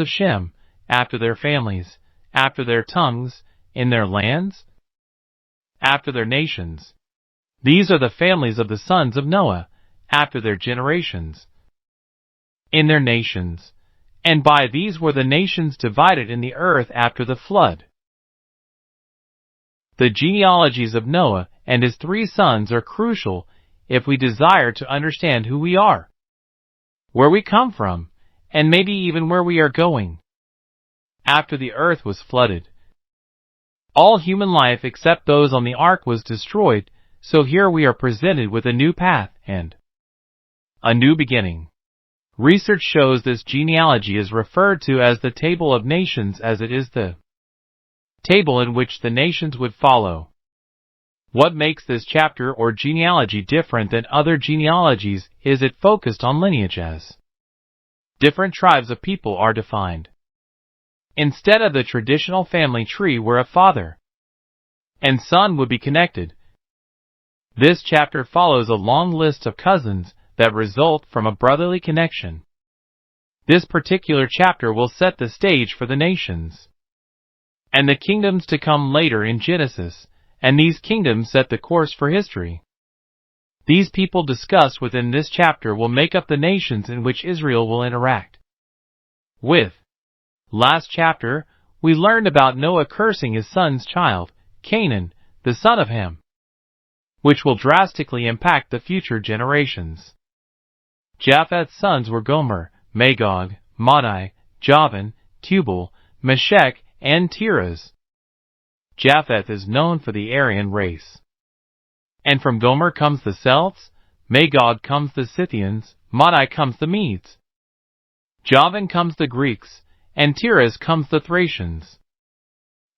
of Shem, after their families, after their tongues, in their lands, after their nations. These are the families of the sons of Noah, after their generations, in their nations. And by these were the nations divided in the earth after the flood. The genealogies of Noah and his 3 sons are crucial if we desire to understand who we are, where we come from, and maybe even where we are going. After the earth was flooded, all human life except those on the ark was destroyed, so here we are presented with a new path and a new beginning. Research shows this genealogy is referred to as the Table of Nations, as it is the table in which the nations would follow. What makes this chapter or genealogy different than other genealogies is it focused on lineage as different tribes of people are defined, instead of the traditional family tree where a father and son would be connected. This chapter follows a long list of cousins that result from a brotherly connection. This particular chapter will set the stage for the nations and the kingdoms to come later in Genesis, and these kingdoms set the course for history. These people discussed within this chapter will make up the nations in which Israel will interact with. Last chapter, we learned about Noah cursing his son's child, Canaan, the son of Shem, which will drastically impact the future generations. Japheth's sons were Gomer, Magog, Madai, Javan, Tubal, Meshech, and Tiras. Japheth is known for the Aryan race. And from Gomer comes the Celts, Magog comes the Scythians, Madai comes the Medes, Javan comes the Greeks, and Tiras comes the Thracians.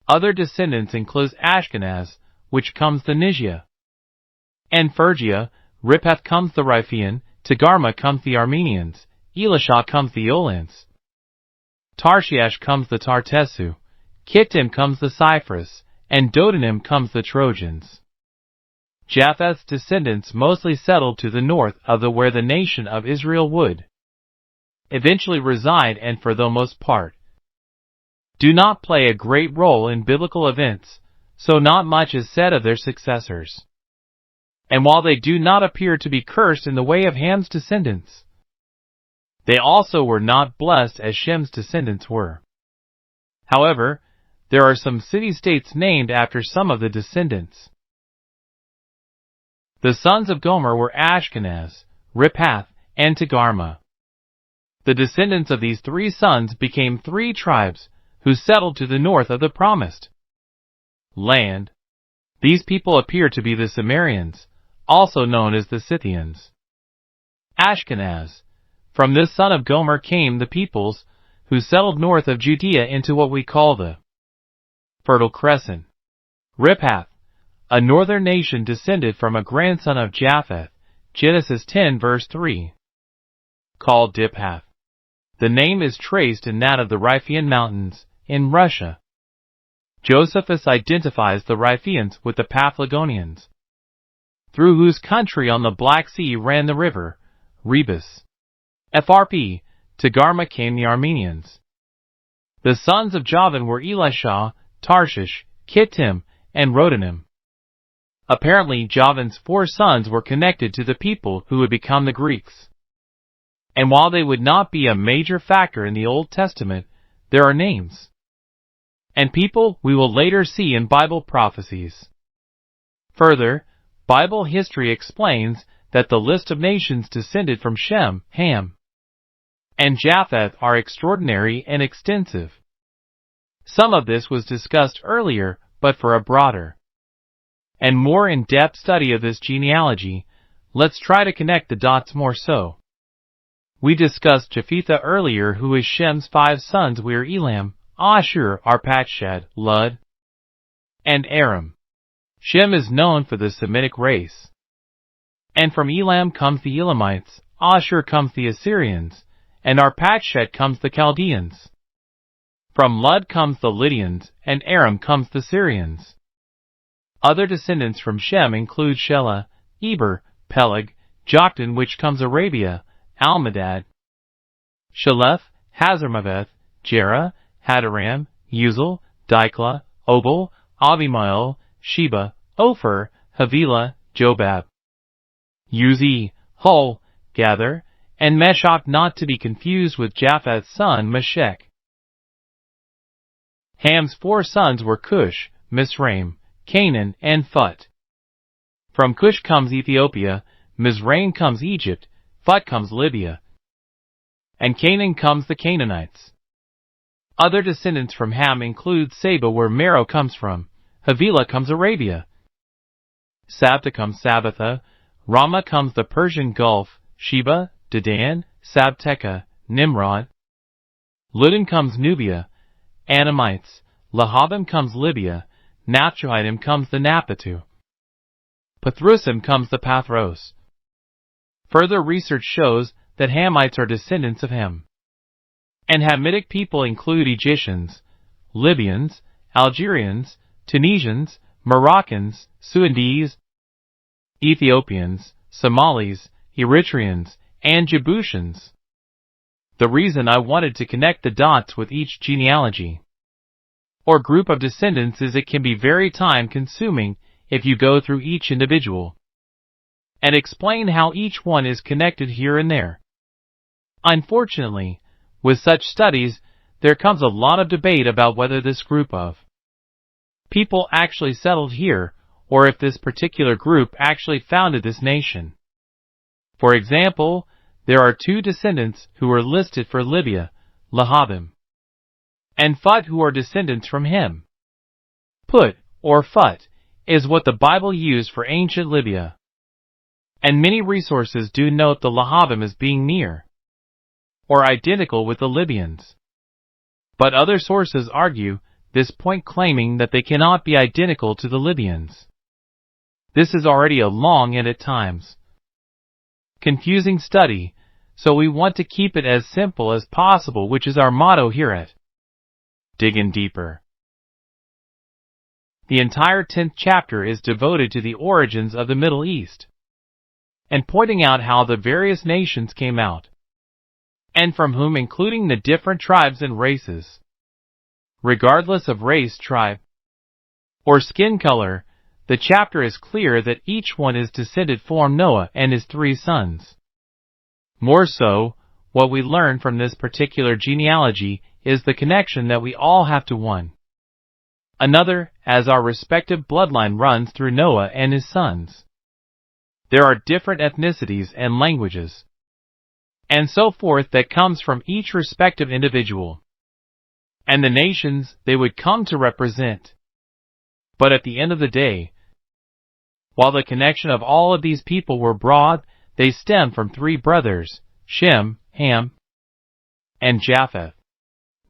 Other descendants include Ashkenaz, which comes the Nizia, and Phrygia. Japheth comes the Riphaean, Togarmah comes the Armenians, Elisha comes the Eolans, Tarshish comes the Tartessu, Kittim comes the Cyprus, and Dodanim comes the Trojans. Japheth's descendants mostly settled to the north of where the nation of Israel would eventually reside, and for the most part do not play a great role in biblical events, so not much is said of their successors. And while they do not appear to be cursed in the way of Ham's descendants, they also were not blessed as Shem's descendants were. However, there are some city-states named after some of the descendants. The sons of Gomer were Ashkenaz, Japheth, and Togarmah. The descendants of these 3 sons became 3 tribes who settled to the north of the promised land. These people appear to be the Sumerians, also known as the Scythians. Ashkenaz. From this son of Gomer came the peoples who settled north of Judea into what we call the Fertile Crescent. Japheth, a northern nation, descended from a grandson of Japheth, Genesis 10 verse 3, called Dipheth. The name is traced in that of the Riphaean Mountains, in Russia. Josephus identifies the Riphaeans with the Paphlagonians, through whose country on the Black Sea ran the river, Rebus. FRP, Togarmah came the Armenians. The sons of Javan were Elisha, Tarshish, Kittim, and Rodanim. Apparently Javan's 4 sons were connected to the people who would become the Greeks. And while they would not be a major factor in the Old Testament, there are names and people we will later see in Bible prophecies. Further, Bible history explains that the list of nations descended from Shem, Ham, and Japheth are extraordinary and extensive. Some of this was discussed earlier, but for a broader and more in-depth study of this genealogy, let's try to connect the dots more so. We discussed Japheth earlier, who is Shem's 5 sons were Elam, Ashur, Arpachshad, Lud, and Aram. Shem is known for the Semitic race. And from Elam comes the Elamites, Ashur comes the Assyrians, and Arpachshad comes the Chaldeans. From Lud comes the Lydians, and Aram comes the Syrians. Other descendants from Shem include Shelah, Eber, Peleg, Joktan, which comes Arabia, Almadad, Shaleth, Hazarmaveth, Jerah, Hadoram, Uzal, Diklah, Obal, Abimael, Sheba, Ophir, Havilah, Jobab, Uzi, Hul, Gather, and Meshach, not to be confused with Japheth's son Meshech. Ham's 4 sons were Cush, Mizraim, Canaan, and Phut. From Cush comes Ethiopia, Mizraim comes Egypt, Phut comes Libya, and Canaan comes the Canaanites. Other descendants from Ham include Seba, where Meroh comes from, Havilah comes Arabia, Sabta comes Sabbatha, Ramah comes the Persian Gulf, Sheba, Dedan, Sabteca, Nimrod, Ludan comes Nubia, Anamites, Lahabim comes Libya, Naphtuhitim comes the Naphtatu, Pathrusim comes the Pathros. Further research shows that Hamites are descendants of Ham. And Hamitic people include Egyptians, Libyans, Algerians, Tunisians, Moroccans, Sudanese, Ethiopians, Somalis, Eritreans, and Djiboutians. The reason I wanted to connect the dots with each genealogy or group of descendants is it can be very time-consuming if you go through each individual and explain how each one is connected here and there. Unfortunately, with such studies, there comes a lot of debate about whether this group of people actually settled here, or if this particular group actually founded this nation. For example, there are 2 descendants who are listed for Libya, Lahabim, and Phut, who are descendants from him. Put, or Phut, is what the Bible used for ancient Libya, and many resources do note the Lahabim as being near or identical with the Libyans. But other sources argue this point, claiming that they cannot be identical to the Libyans. This is already a long and at times confusing study, so we want to keep it as simple as possible, which is our motto here at Diggin Deeper. The entire 10th chapter is devoted to the origins of the Middle East and pointing out how the various nations came out and from whom, including the different tribes and races. Regardless of race, tribe, or skin color, the chapter is clear that each one is descended from Noah and his 3 sons. More so, what we learn from this particular genealogy is the connection that we all have to one another, as our respective bloodline runs through Noah and his sons. There are different ethnicities and languages and so forth that comes from each respective individual and the nations they would come to represent. But at the end of the day, while the connection of all of these people were broad, they stem from 3 brothers, Shem, Ham, and Japheth.